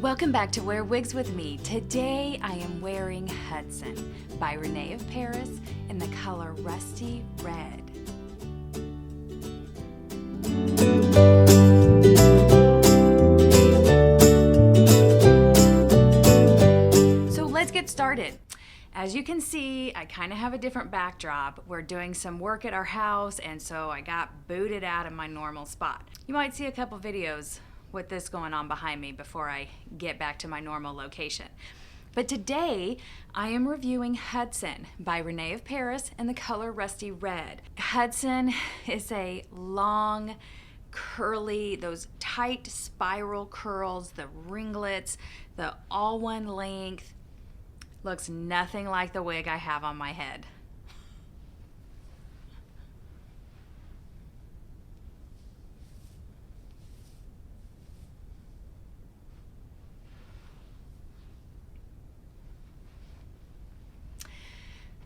Welcome back to Wear Wigs with me. Today I am wearing Hudson by Rene of Paris in the color Rusty Red. So let's get started. As you can see, I kind of have a different backdrop. We're doing some work at our house, and so I got booted out of my normal spot. You might see a couple videos with this going on behind me before I get back to my normal location. But today, I am reviewing Hudson by Rene of Paris in the color Rusty Red. Hudson is a long, curly, those tight spiral curls, the ringlets, the all one length. Looks nothing like the wig I have on my head.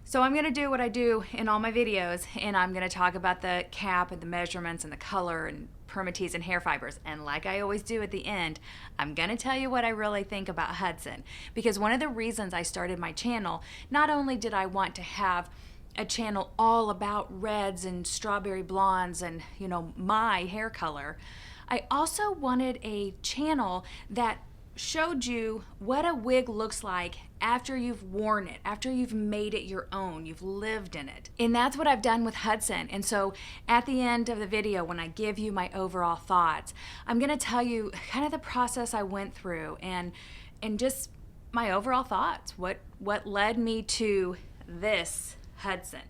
So I'm gonna do what I do in all my videos, and I'm gonna talk about the cap and the measurements and the color and permatease and hair fibers. And like I always do at the end, I'm gonna tell you what I really think about Hudson. Because one of the reasons I started my channel, not only did I want to have a channel all about reds and strawberry blondes and, you know, my hair color, I also wanted a channel that showed you what a wig looks like after you've worn it, after you've made it your own, you've lived in it. And that's what I've done with Hudson. And so at the end of the video, when I give you my overall thoughts, I'm gonna tell you kind of the process I went through and just my overall thoughts, what led me to this Hudson.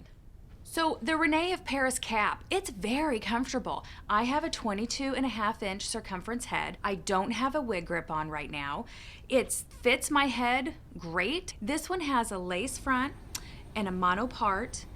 So the Rene of Paris cap, it's very comfortable. I have a 22.5-inch circumference head. I don't have a wig grip on right now. It fits my head great. This one has a lace front and a mono part.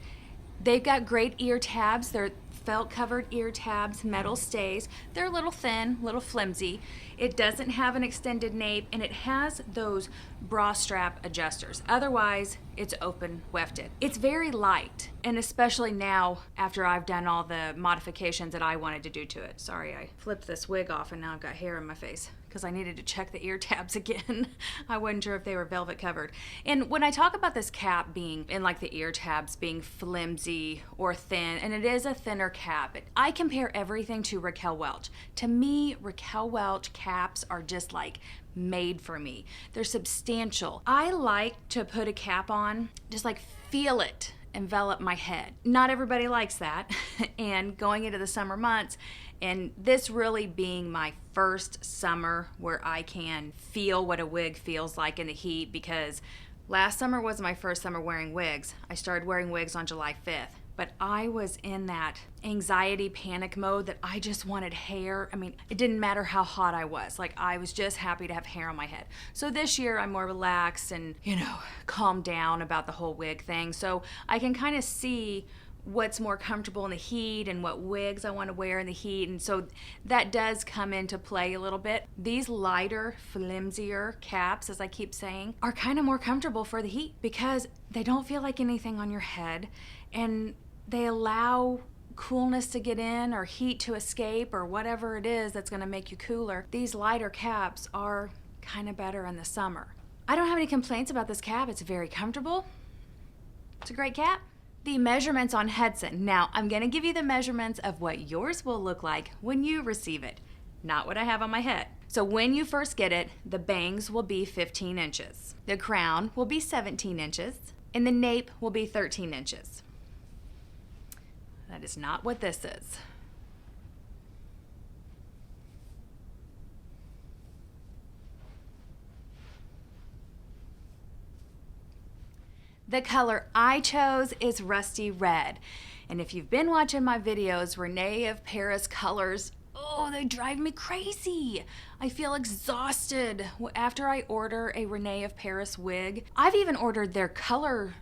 They've got great ear tabs. They're felt covered ear tabs, metal stays. They're a little thin, a little flimsy. It doesn't have an extended nape, and it has those bra strap adjusters. Otherwise, it's open wefted. It's very light, and especially now after I've done all the modifications that I wanted to do to it. Sorry, I flipped this wig off and now I've got hair in my face because I needed to check the ear tabs again. I wasn't sure if they were velvet covered. And when I talk about this cap being, and like the ear tabs being flimsy or thin, and it is a thinner cap, I compare everything to Raquel Welch. To me, Raquel Welch caps are just like made for me. They're substantial. I like to put a cap on, just like feel it envelop my head. Not everybody likes that. And going into the summer months, and this really being my first summer where I can feel what a wig feels like in the heat, because last summer was my first summer wearing wigs. I started wearing wigs on July 5th. But I was in that anxiety panic mode that I just wanted hair. I mean, it didn't matter how hot I was. Like, I was just happy to have hair on my head. So this year I'm more relaxed and, you know, calmed down about the whole wig thing. So I can kind of see what's more comfortable in the heat and what wigs I want to wear in the heat. And so that does come into play a little bit. These lighter, flimsier caps, as I keep saying, are kind of more comfortable for the heat because they don't feel like anything on your head, and they allow coolness to get in or heat to escape or whatever it is that's gonna make you cooler. These lighter caps are kind of better in the summer. I don't have any complaints about this cap. It's very comfortable. It's a great cap. The measurements on Hudson. Now, I'm gonna give you the measurements of what yours will look like when you receive it, not what I have on my head. So when you first get it, the bangs will be 15 inches. The crown will be 17 inches, and the nape will be 13 inches. That is not what this is. The color I chose is Rusty Red. And if you've been watching my videos, Rene of Paris colors, oh, they drive me crazy. I feel exhausted after I order a Rene of Paris wig. I've even ordered their color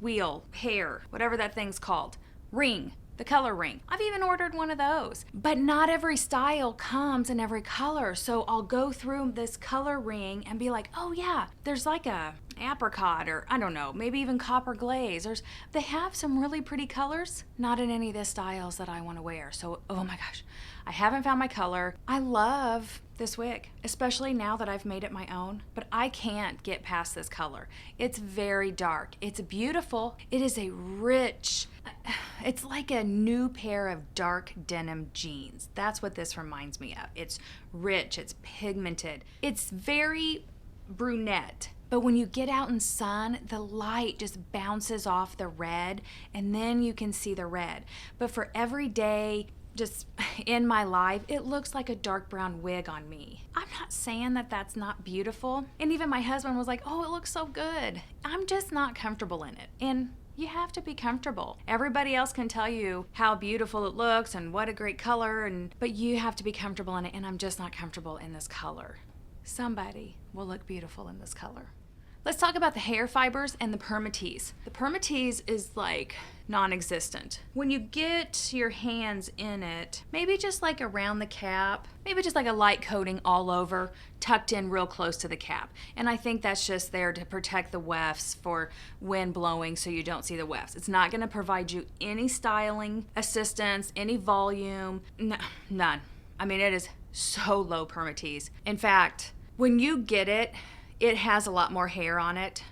wheel, hair, whatever that thing's called. Ring, the color ring. I've even ordered one of those. But not every style comes in every color. So I'll go through this color ring and be like, oh yeah, there's like a apricot, or I don't know, maybe even copper glaze. They have some really pretty colors, not in any of the styles that I want to wear. So, oh my gosh, I haven't found my color. I love this wig, especially now that I've made it my own, but I can't get past this color. It's very dark. It's beautiful. It is a rich, it's like a new pair of dark denim jeans. That's what this reminds me of. It's rich, it's pigmented. It's very brunette. But when you get out in sun, the light just bounces off the red and then you can see the red. But for every day, just in my life, it looks like a dark brown wig on me. I'm not saying that that's not beautiful. And even my husband was like, oh, it looks so good. I'm just not comfortable in it. And you have to be comfortable. Everybody else can tell you how beautiful it looks and what a great color, but you have to be comfortable in it, and I'm just not comfortable in this color. Somebody will look beautiful in this color. Let's talk about the hair fibers and the permatease. The permatease is like non-existent. When you get your hands in it, maybe just like around the cap, maybe just like a light coating all over, tucked in real close to the cap. And I think that's just there to protect the wefts for wind blowing so you don't see the wefts. It's not gonna provide you any styling assistance, any volume, none. I mean, it is so low permatease. In fact, when you get it, it has a lot more hair on it,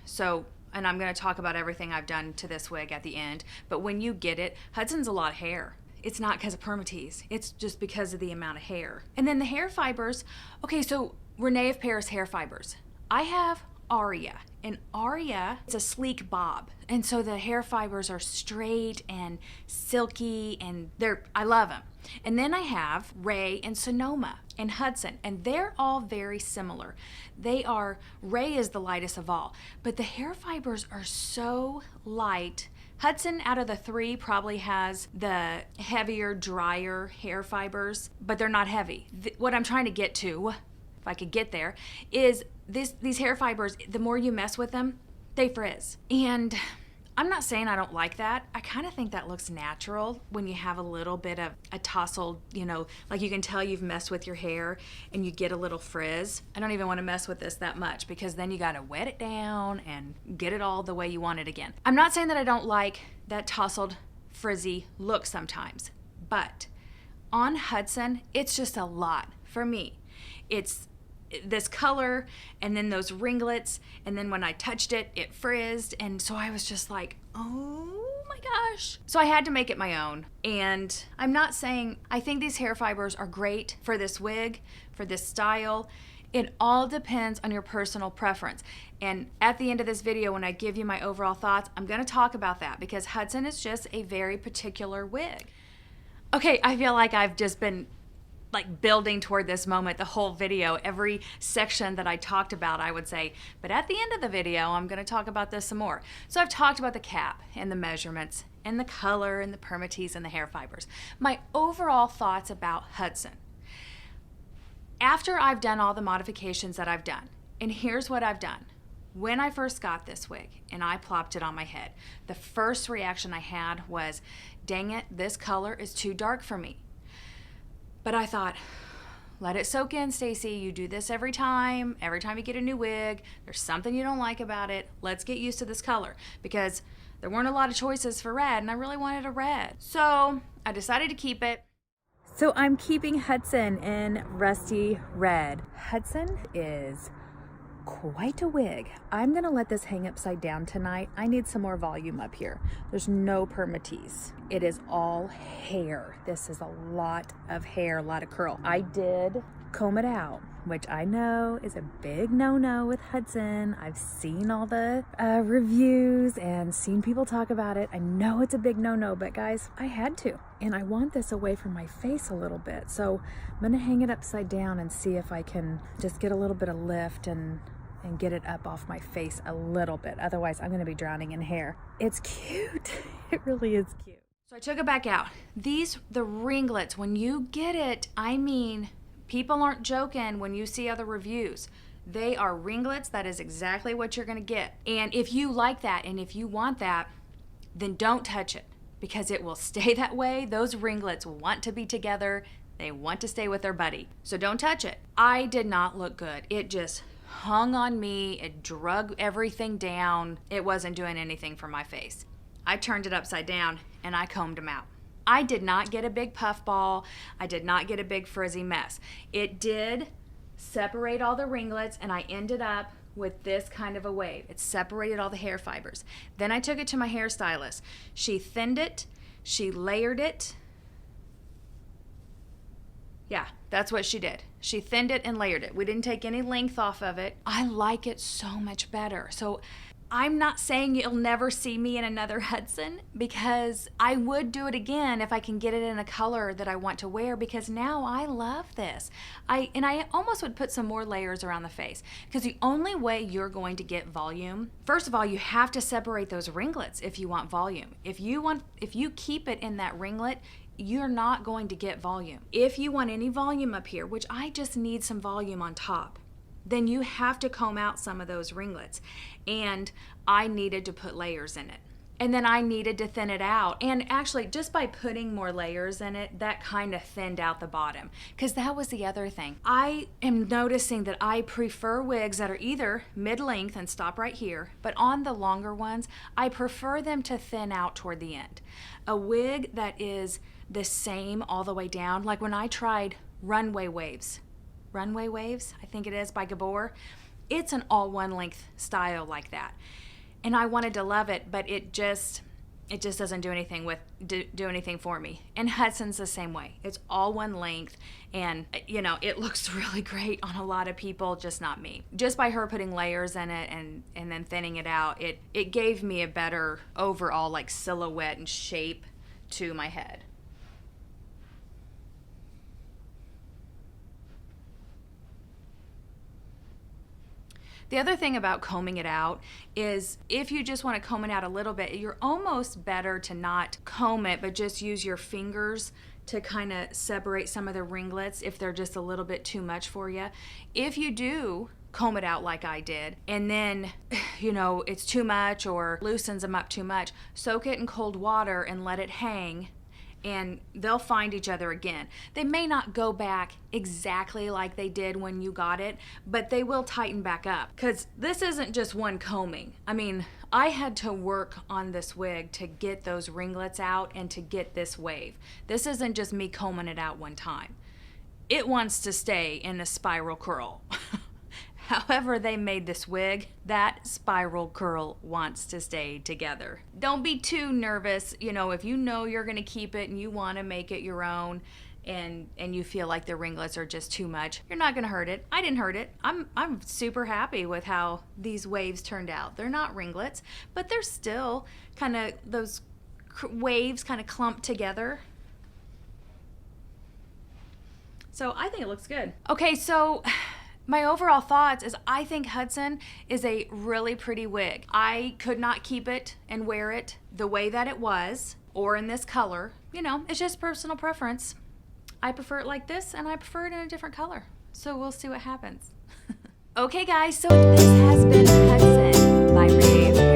and I'm gonna talk about everything I've done to this wig at the end, but when you get it, Hudson's a lot of hair. It's not because of permatease, it's just because of the amount of hair. And then the hair fibers, okay, so Rene of Paris hair fibers. I have Aria, and Aria is a sleek bob, and so the hair fibers are straight and silky, and I love them. And then I have Ray and Sonoma and Hudson, and they're all very similar. Ray is the lightest of all, but the hair fibers are so light. Hudson, out of the three, probably has the heavier, drier hair fibers, but they're not heavy. What I'm trying to get to, if I could get there, is these hair fibers, the more you mess with them, they frizz. And I'm not saying I don't like that. I kind of think that looks natural when you have a little bit of a tousled, like you can tell you've messed with your hair and you get a little frizz. I don't even want to mess with this that much because then you got to wet it down and get it all the way you want it again. I'm not saying that I don't like that tousled, frizzy look sometimes, but on Hudson, it's just a lot for me. It's this color and then those ringlets, and then when I touched it, it frizzed, and so I was just like, oh my gosh. So I had to make it my own. And I'm not saying, I think these hair fibers are great for this wig, for this style. It all depends on your personal preference. And at the end of this video, when I give you my overall thoughts, I'm gonna talk about that because Hudson is just a very particular wig. Okay, I feel like I've just been like building toward this moment the whole video. Every section that I talked about, I would say, but at the end of the video, I'm gonna talk about this some more. So I've talked about the cap and the measurements and the color and the permatease and the hair fibers. My overall thoughts about Hudson. After I've done all the modifications that I've done, and here's what I've done. When I first got this wig and I plopped it on my head, the first reaction I had was, dang it, this color is too dark for me. But I thought, let it soak in, Stacy. You do this every time you get a new wig. There's something you don't like about it. Let's get used to this color, because there weren't a lot of choices for red and I really wanted a red. So I decided to keep it. So I'm keeping Hudson in rusty red. Hudson is quite a wig. I'm gonna let this hang upside down tonight. I need some more volume up here. There's no permatease. It is all hair. This is a lot of hair, a lot of curl. I did comb it out, which I know is a big no-no with Hudson. I've seen all the reviews and seen people talk about it. I know it's a big no-no, but guys, I had to. And I want this away from my face a little bit. So I'm gonna hang it upside down and see if I can just get a little bit of lift and get it up off my face a little bit. Otherwise, I'm gonna be drowning in hair. It's cute. It really is cute. So I took it back out. The ringlets, when you get it, I mean, people aren't joking when you see other reviews. They are ringlets. That is exactly what you're gonna get. And if you like that and if you want that, then don't touch it, because it will stay that way. Those ringlets want to be together. They want to stay with their buddy. So don't touch it. I did not look good. It just hung on me. It drug everything down. It wasn't doing anything for my face. I turned it upside down and I combed them out. I did not get a big puff ball. I did not get a big frizzy mess. It did separate all the ringlets, and I ended up with this kind of a wave. It separated all the hair fibers. Then I took it to my hairstylist. She thinned it, she layered it. Yeah, that's what she did. She thinned it and layered it. We didn't take any length off of it. I like it so much better. So I'm not saying you'll never see me in another Hudson, because I would do it again if I can get it in a color that I want to wear, because now I love this. I almost would put some more layers around the face, because the only way you're going to get volume, first of all, you have to separate those ringlets if you want volume. If you keep it in that ringlet, you're not going to get volume. If you want any volume up here, which I just need some volume on top, then you have to comb out some of those ringlets. And I needed to put layers in it. And then I needed to thin it out. And actually, just by putting more layers in it, that kind of thinned out the bottom. Because that was the other thing. I am noticing that I prefer wigs that are either mid-length and stop right here, but on the longer ones, I prefer them to thin out toward the end. A wig that is the same all the way down, like when I tried Runway Waves, I think it is, by Gabor. It's an all one length style like that. And I wanted to love it, but it just doesn't do anything for me. And Hudson's the same way. It's all one length, and you know, it looks really great on a lot of people, just not me. Just by her putting layers in it and then thinning it out, it gave me a better overall like silhouette and shape to my head. The other thing about combing it out is if you just want to comb it out a little bit, you're almost better to not comb it, but just use your fingers to kind of separate some of the ringlets if they're just a little bit too much for you. If you do comb it out like I did, and then, you know, it's too much or loosens them up too much, soak it in cold water and let it hang, and they'll find each other again. They may not go back exactly like they did when you got it, but they will tighten back up, because this isn't just one combing. I mean, I had to work on this wig to get those ringlets out and to get this wave. This isn't just me combing it out one time. It wants to stay in a spiral curl. However they made this wig, that spiral curl wants to stay together. Don't be too nervous. You know, if you know you're gonna keep it and you wanna make it your own, and you feel like the ringlets are just too much, you're not gonna hurt it. I didn't hurt it. I'm super happy with how these waves turned out. They're not ringlets, but they're still kind of those waves kind of clumped together. So I think it looks good. Okay, so my overall thoughts is I think Hudson is a really pretty wig. I could not keep it and wear it the way that it was, or in this color. You know, it's just personal preference. I prefer it like this, and I prefer it in a different color. So we'll see what happens. Okay guys, so this has been Hudson by Rene.